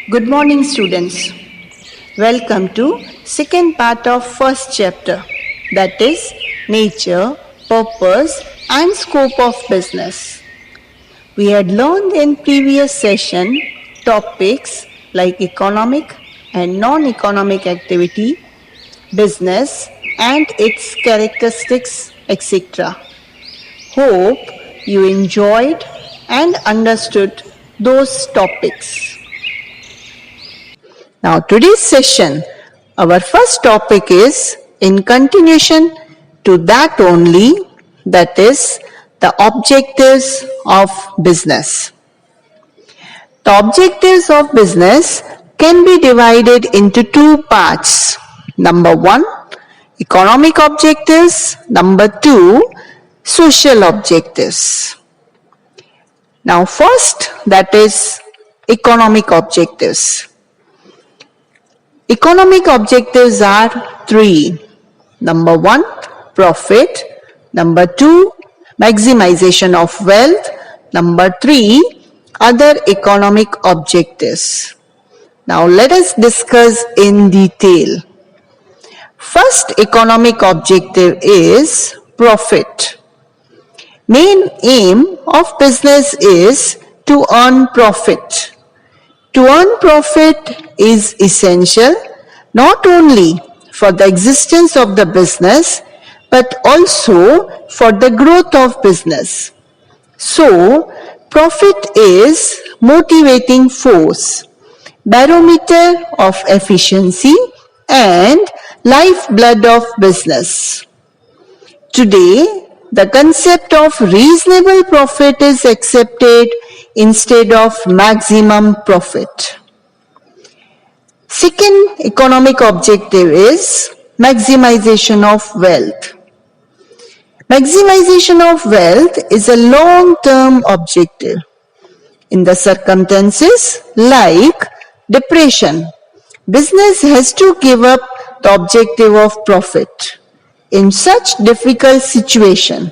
Good morning, students. Welcome to second part of first chapter, that is nature, purpose and scope of business. We had learned in previous session topics like economic and non-economic activity, business and its characteristics, etc. Hope you enjoyed and understood those topics. Now today's session, our first topic is in continuation to that only, that is the objectives of business. The objectives of business can be divided into two parts. Number one, economic objectives. Number two, social objectives. Now first, that is economic objectives. Economic objectives are three. Number one, profit. Number two, maximization of wealth. Number three, other economic objectives. Now let us discuss in detail. First economic objective is profit. Main aim of business is to earn profit. To earn profit is essential not only for the existence of the business but also for the growth of business. So, profit is motivating force, barometer of efficiency and lifeblood of business. Today, the concept of reasonable profit is accepted instead of maximum profit. Second economic objective is maximization of wealth. Maximization of wealth is a long-term objective. In the circumstances like depression, business has to give up the objective of profit. In such difficult situation,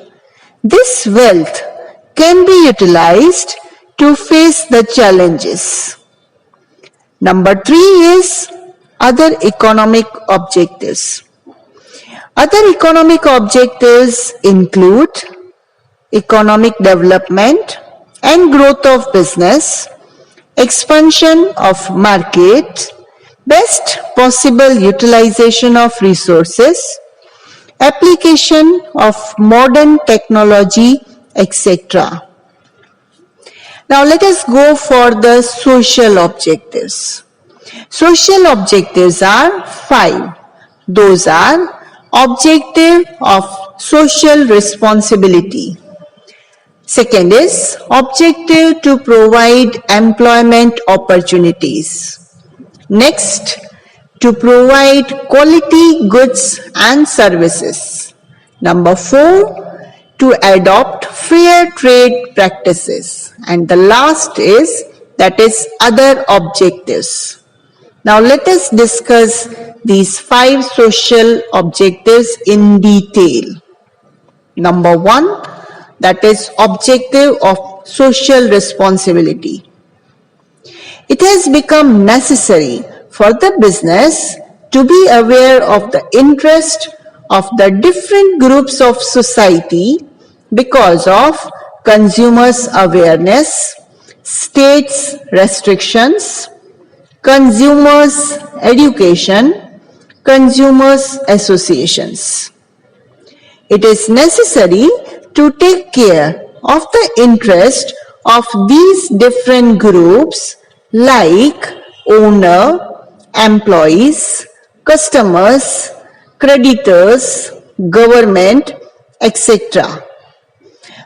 this wealth can be utilized to face the challenges. Number three is other economic objectives. Other economic objectives include economic development and growth of business, expansion of market, best possible utilization of resources, application of modern technology, etc. Now let us go for the social objectives. Social objectives are five. Those are objective of social responsibility. Second is objective to provide employment opportunities. Next, to provide quality goods and services. Number four, to adopt fair trade practices. And the last is, that is other objectives. Now let us discuss these five social objectives in detail. Number one, that is objective of social responsibility. It has become necessary for the business to be aware of the interest of the different groups of society because of consumers' awareness, states' restrictions, consumers' education, consumers' associations. It is necessary to take care of the interest of these different groups like owner, employees, customers, creditors, government, etc.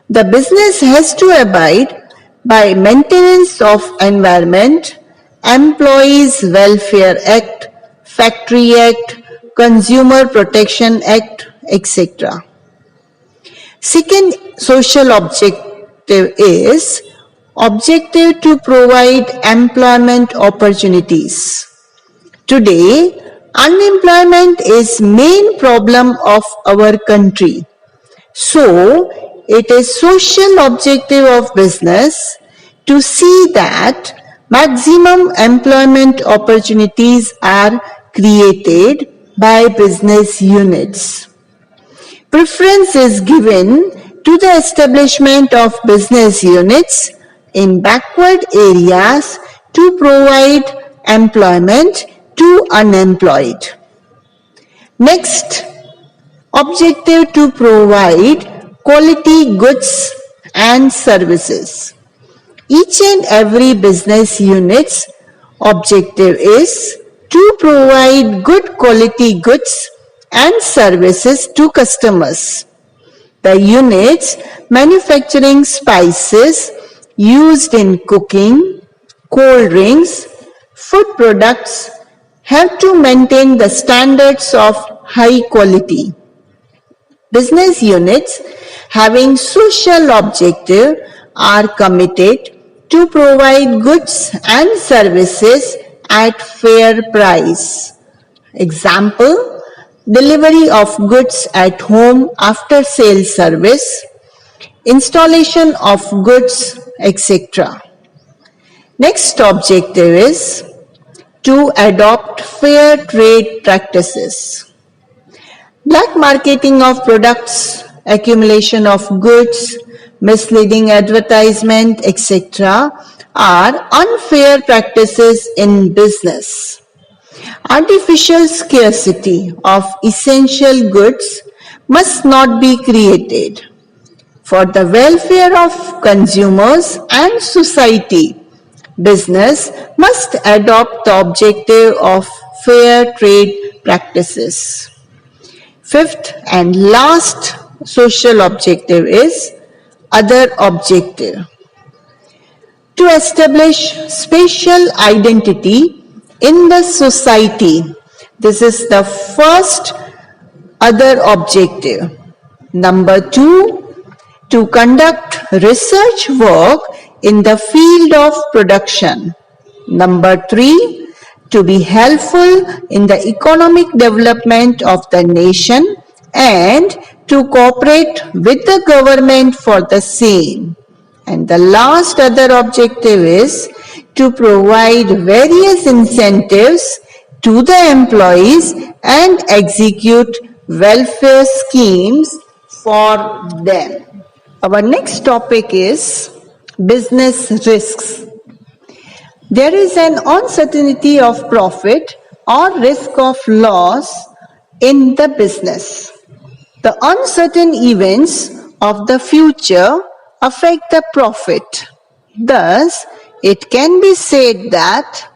The business has to abide by maintenance of environment, Employees Welfare Act, Factory Act, Consumer Protection Act, etc. Second social objective is objective to provide employment opportunities. Today, unemployment is main problem of our country. So, it is social objective of business to see that Maximum employment opportunities are created by business units. Preference is given to the establishment of business units in backward areas to provide employment to unemployed. Next, objective to provide quality goods and services. Each and every business unit's objective is to provide good quality goods and services to customers. The units manufacturing spices used in cooking, cold drinks, food products have to maintain the standards of high quality. Business units having social objective are committed to provide goods and services at fair price. Example, delivery of goods at home after sale service, installation of goods, etc. Next objective is to adopt fair trade practices. Black marketing of products, accumulation of goods, misleading advertisement, etc. are unfair practices in business. Artificial scarcity of essential goods must not be created. For the welfare of consumers and society, business must adopt the objective of fair trade practices. Fifth and last social objective is other objective. To establish spatial identity in the society. This is the first other objective. Number 2, to conduct research work in the field of production. Number 3, to be helpful in the economic development of the nation and to cooperate with the government for the same. And the last other objective is to provide various incentives to the employees and execute welfare schemes for them. Our next topic is business risks. There is an uncertainty of profit or risk of loss in the business. The uncertain events of the future affect the profit. Thus, it can be said that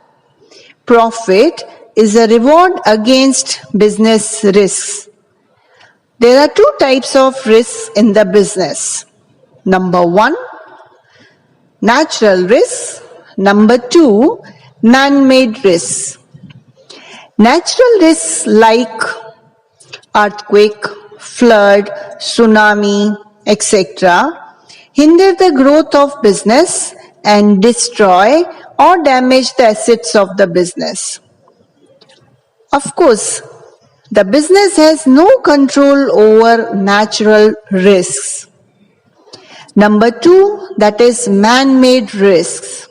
profit is a reward against business risks. There are two types of risks in the business. Number 1, natural risks. Number 2, man-made risks. Natural risks like earthquake, flood, tsunami, etc. hinder the growth of business and destroy or damage the assets of the business. Of course, the business has no control over natural risks. Number 2, that is man-made risks.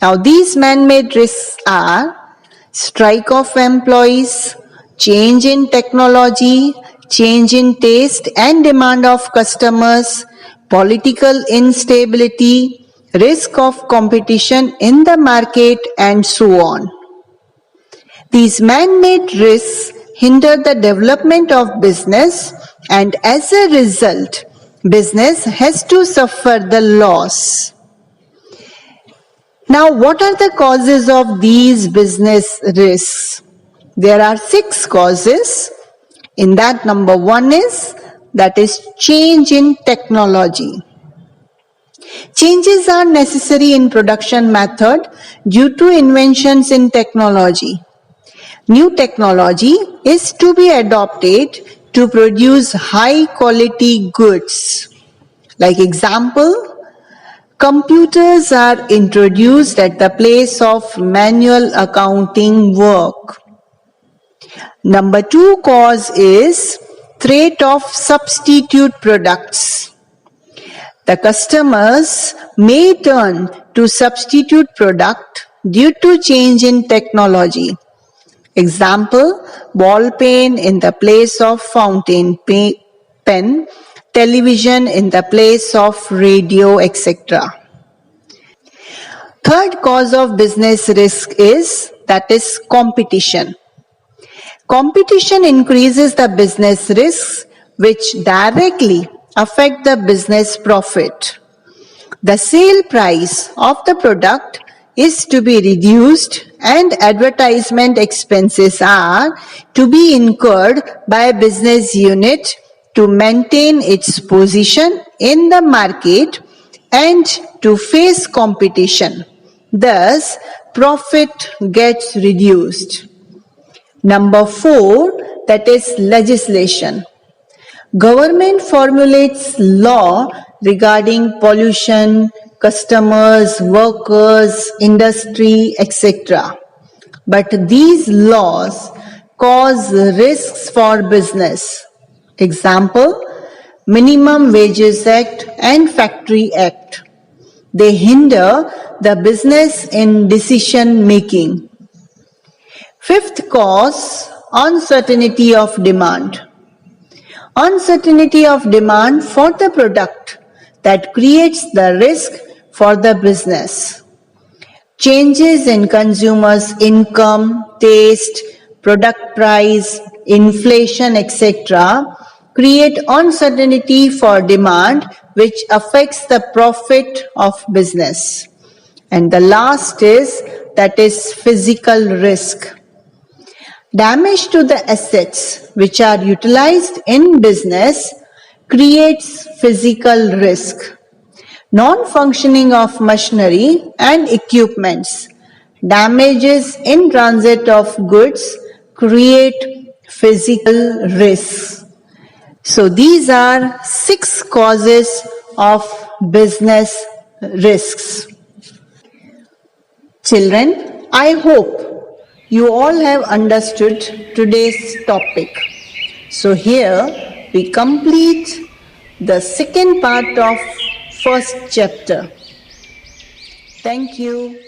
Now these man-made risks are strike of employees, change in technology, change in taste and demand of customers, political instability, risk of competition in the market, and so on. These man-made risks hinder the development of business, and as a result, business has to suffer the loss. Now, what are the causes of these business risks? There are 6 causes. In that, number 1 is change in technology. Changes are necessary in production method due to inventions in technology. New technology is to be adopted to produce high quality goods. Like example, computers are introduced at the place of manual accounting work. Number 2 cause is threat of substitute products. The customers may turn to substitute product due to change in technology. Example, ball pen in the place of fountain pen, television in the place of radio, etc. Third cause of business risk is competition. Competition increases the business risks which directly affect the business profit. The sale price of the product is to be reduced and advertisement expenses are to be incurred by a business unit to maintain its position in the market and to face competition. Thus, profit gets reduced. Number 4, that is legislation. Government formulates law regarding pollution, customers, workers, industry, etc. But these laws cause risks for business. Example, Minimum Wages Act and Factory Act. They hinder the business in decision making. Fifth cause, uncertainty of demand. Uncertainty of demand for the product that creates the risk for the business. Changes in consumers' income, taste, product price, inflation, etc. create uncertainty for demand which affects the profit of business. And the last is physical risk. Damage to the assets which are utilized in business creates physical risk. Non-functioning of machinery and equipments, damages in transit of goods create physical risks. So these are 6 causes of business risks. Children, I hope you all have understood today's topic. So here we complete the second part of first chapter. Thank you.